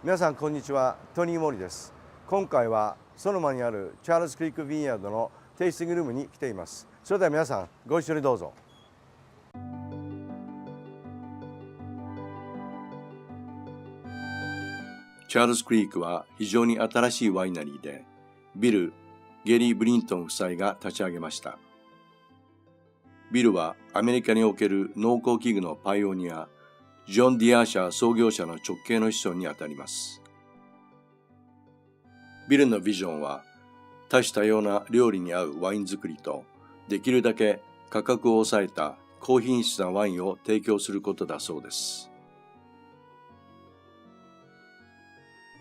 皆さんこんにちは、トニー森です。今回はソノマにあるチャールズクリークビンヤードのテイスティングルームに来ています。それでは皆さんご一緒にどうぞ。チャールズクリークは非常に新しいワイナリーで、ゲリー・ブリントン夫妻が立ち上げました。ビルはアメリカにおける農耕機具のパイオニア、ディア社創業者の直系の子孫にあたります。ビルのビジョンは、多種多様な料理に合うワイン作りと、できるだけ価格を抑えた高品質なワインを提供することだそうです。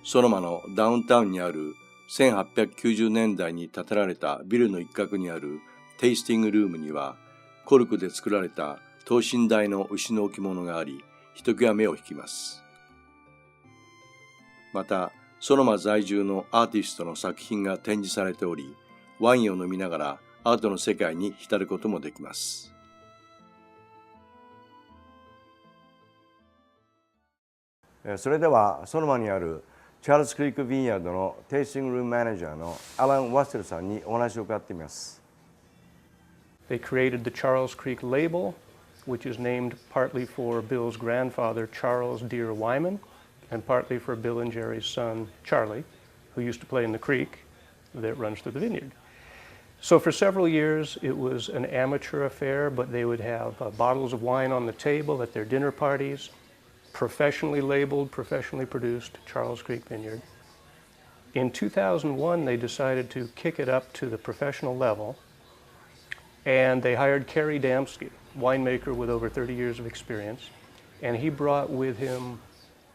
ソノマのダウンタウンにある1890年代に建てられたビルの一角にあるテイスティングルームには、コルクで作られた等身大の牛の置物があり、ひと際目を引きます。また、ソノマ在住のアーティストの作品が展示されており、ワインを飲みながらアートの世界に浸ることもできます。それではソノマにあるチャールズクリークビンヤードのテイスティングルームマネージャーのアラン・ワステルさんにお話を伺ってみます。They created the Charles Creek label, which is named partly for Bill's grandfather, Charles Deere Wyman, and partly for Bill and Jerry's son, Charlie, who used to play in the creek that runs through the vineyard. So for several years, it was an amateur affair, but they would have bottles of wine on the table at their dinner parties, professionally labeled, professionally produced Charles Creek Vineyard. In 2001, they decided to kick it up to the professional level, and they hired Kerry Damsky, winemaker with over 30 years of experience, and he brought with him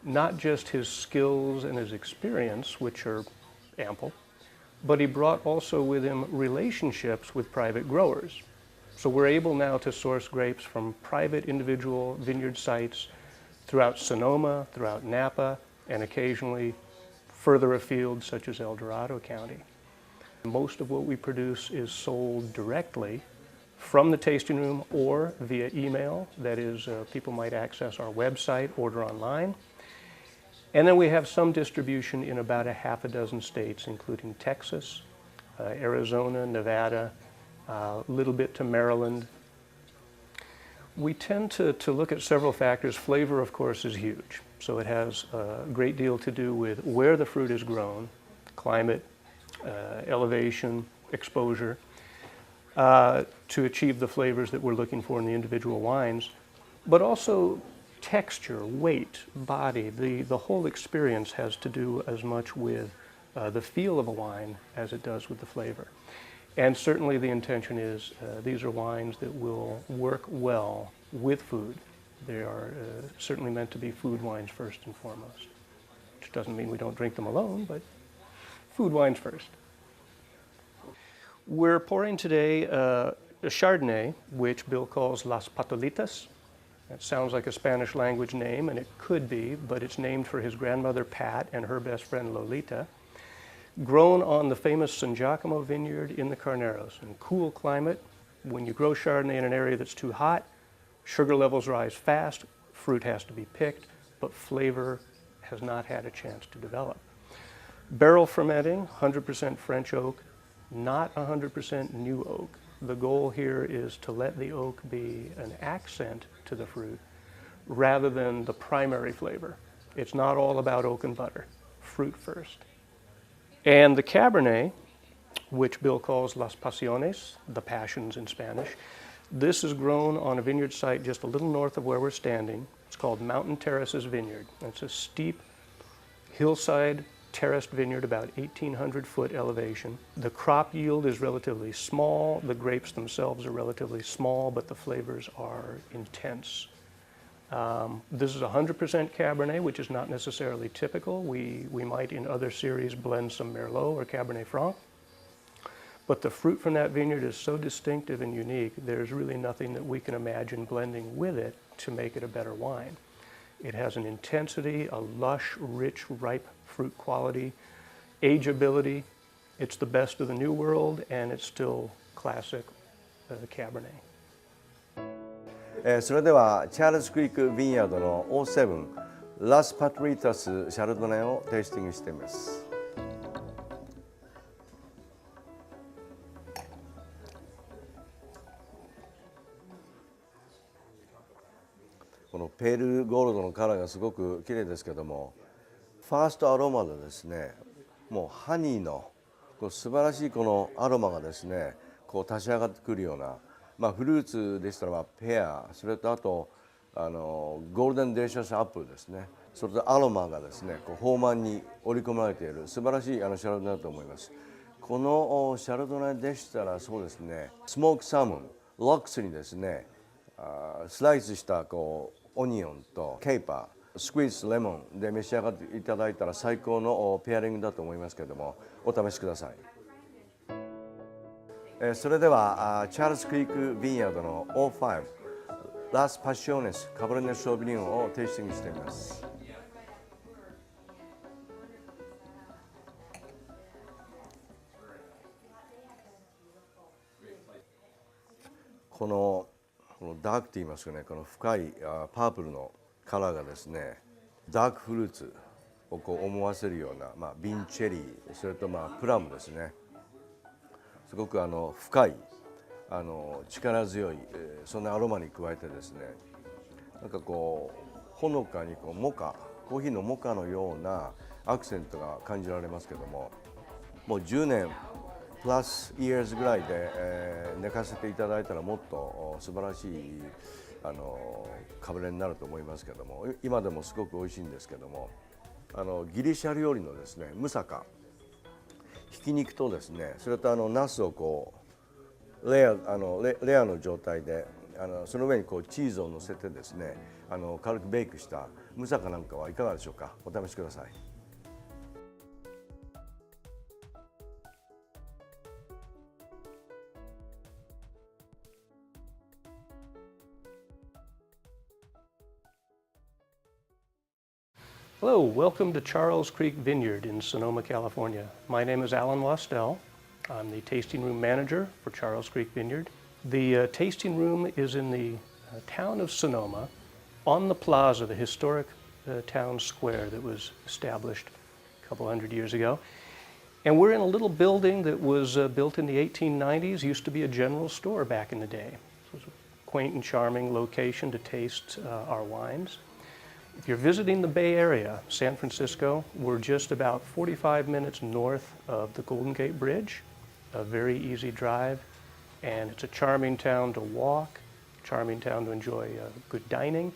not just his skills and his experience, which are ample, but he brought also with him relationships with private growers. So we're able now to source grapes from private individual vineyard sites throughout Sonoma, throughout Napa, and occasionally further afield, such as El Dorado County. Most of what we produce is sold directly from the tasting room or via email. That is, people might access our website, order online. And then we have some distribution in about a half a dozen states, including Texas, Arizona, Nevada, a little bit to Maryland. We tend to look at several factors. Flavor, of course, is huge. So it has a great deal to do with where the fruit is grown, climate, elevation, exposure, to achieve the flavors that we're looking for in the individual wines, but also texture, weight, body. The whole experience has to do as much with the feel of a wine as it does with the flavor. And certainly the intention is these are wines that will work well with food. They are certainly meant to be food wines first and foremost, which doesn't mean we don't drink them alone, but food wines first. We're pouring today a Chardonnay, which Bill calls Las Patolitas. That sounds like a Spanish language name, and it could be, but it's named for his grandmother Pat and her best friend Lolita. Grown on the famous San Giacomo vineyard in the Carneros. In cool climate, when you grow Chardonnay in an area that's too hot, sugar levels rise fast, fruit has to be picked, but flavor has not had a chance to develop. Barrel fermenting, 100% French oak, not 100% new oak. The goal here is to let the oak be an accent to the fruit rather than the primary flavor. It's not all about oak and butter, fruit first. And the Cabernet, which Bill calls Las Pasiones, the passions in Spanish, this is grown on a vineyard site just a little north of where we're standing. It's called Mountain Terraces Vineyard. It's a steep hillside terraced vineyard, about 1,800-foot elevation. The crop yield is relatively small. The grapes themselves are relatively small, but the flavors are intense. This is 100% Cabernet, which is not necessarily typical. We might in other series blend some Merlot or Cabernet Franc. But the fruit from that vineyard is so distinctive and unique, there's really nothing that we can imagine blending with it to make it a better wine. It has an intensity, a lush, rich, ripe fruit quality, ageability. It's the best of the New World, and it's still classic Cabernet. それではチャールズクリークビンヤードの O7 ラスパトリタスシャルドネをテイスティングしています。このペールゴールドのカラーがすごく綺麗ですけども、ファーストアロマでですね、もうハニーのこう素晴らしいこのアロマがですね、こう立ち上がってくるような、フルーツでしたらペア、それとあとゴールデンデリシャスアップルですね、それとアロマがですね、こう豊満に織り込まれている素晴らしいシャルドネだと思います。このシャルドネでしたらそうですね、スモークサーモン、ロックスにですね、スライスしたこうオニオンとケイパー、スクイーズレモンで召し上がっていただいたら最高のペアリングだと思いますけれども、お試しください。それではチャールズ・クリーク・ビンヤードの O5 ラス・パッショネス・カブレネ・ショービニョンをテイスティングしています。このダークといいますかね、この深いパープルのカラーがですね、ダークフルーツをこう思わせるような、ビンチェリー、それとプラムですね、すごく深い力強いそんなアロマに加えてですね、なんかこうほのかにこうモカ、コーヒーのモカのようなアクセントが感じられますけども、もう10年プラスイヤーズぐらいで、寝かせていただいたらもっと素晴らしいカブレになると思いますけども、今でもすごく美味しいんですけども、ギリシャ料理のですねムサカ、ひき肉とですね、それとナスをこうレアの状態でその上にこうチーズを乗せてですね、軽くベイクしたムサカなんかはいかがでしょうか。お試しください。Hello, welcome to Charles Creek Vineyard in Sonoma, California. My name is Alan Lostel. I'm the tasting room manager for Charles Creek Vineyard. The tasting room is in the town of Sonoma on the plaza, the historic town square that was established a couple hundred years ago. And we're in a little building that was built in the 1890s, used to be a general store back in the day. So it was a quaint and charming location to taste our wines. If you're visiting the Bay Area, San Francisco, we're just about 45 minutes north of the Golden Gate Bridge, a very easy drive, and it's a charming town to walk, a charming town to enjoy good dining,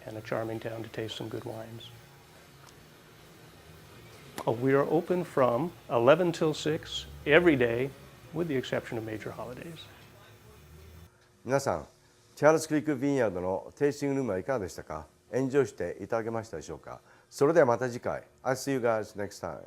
and a charming town to taste some good wines. We are open from 11 till 6 every day, with the exception of major holidays. 皆さん、チャールズ・クリーク・ビンヤードのテイスティングルームはいかがでしたか。エンジョイしていただけましたでしょうか。それではまた次回。I'll see you guys next time.